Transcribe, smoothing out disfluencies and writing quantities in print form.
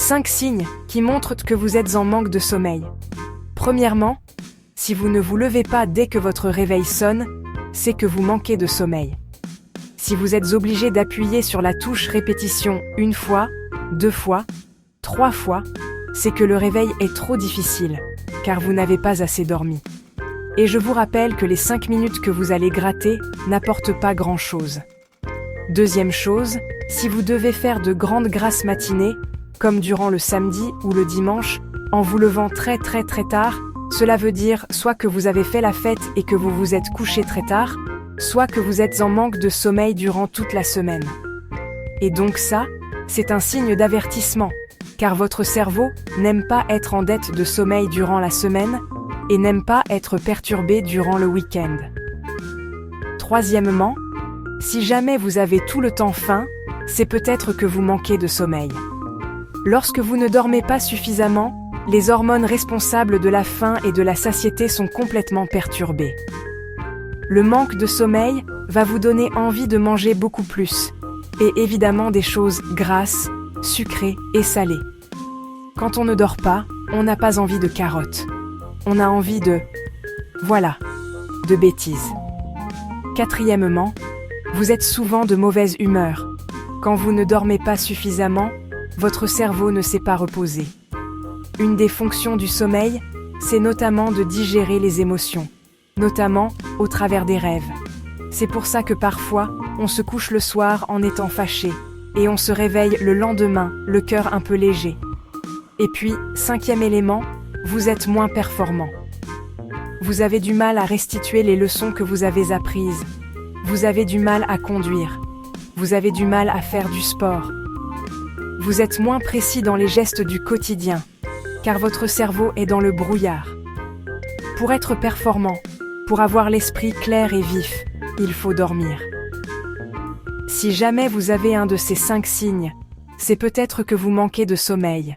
5 signes qui montrent que vous êtes en manque de sommeil. Premièrement, si vous ne vous levez pas dès que votre réveil sonne, c'est que vous manquez de sommeil. Si vous êtes obligé d'appuyer sur la touche répétition 1 fois, 2 fois, 3 fois, c'est que le réveil est trop difficile, car vous n'avez pas assez dormi. Et je vous rappelle que les 5 minutes que vous allez gratter n'apportent pas grand-chose. Deuxième chose, si vous devez faire de grandes grasses matinées, comme durant le samedi ou le dimanche, en vous levant très tard, cela veut dire soit que vous avez fait la fête et que vous vous êtes couché très tard, soit que vous êtes en manque de sommeil durant toute la semaine. Et donc ça, c'est un signe d'avertissement, car votre cerveau n'aime pas être en dette de sommeil durant la semaine et n'aime pas être perturbé durant le week-end. Troisièmement, si jamais vous avez tout le temps faim, c'est peut-être que vous manquez de sommeil. Lorsque vous ne dormez pas suffisamment, les hormones responsables de la faim et de la satiété sont complètement perturbées. Le manque de sommeil va vous donner envie de manger beaucoup plus, et évidemment des choses grasses, sucrées et salées. Quand on ne dort pas, on n'a pas envie de carottes. On a envie de bêtises. Quatrièmement, vous êtes souvent de mauvaise humeur. Quand vous ne dormez pas suffisamment, votre cerveau ne s'est pas reposé. Une des fonctions du sommeil, c'est notamment de digérer les émotions, notamment au travers des rêves. C'est pour ça que parfois, on se couche le soir en étant fâché, et on se réveille le lendemain, le cœur un peu léger. Et puis, 5e élément, vous êtes moins performant. Vous avez du mal à restituer les leçons que vous avez apprises. Vous avez du mal à conduire. Vous avez du mal à faire du sport. Vous êtes moins précis dans les gestes du quotidien, car votre cerveau est dans le brouillard. Pour être performant, pour avoir l'esprit clair et vif, il faut dormir. Si jamais vous avez un de ces 5 signes, c'est peut-être que vous manquez de sommeil.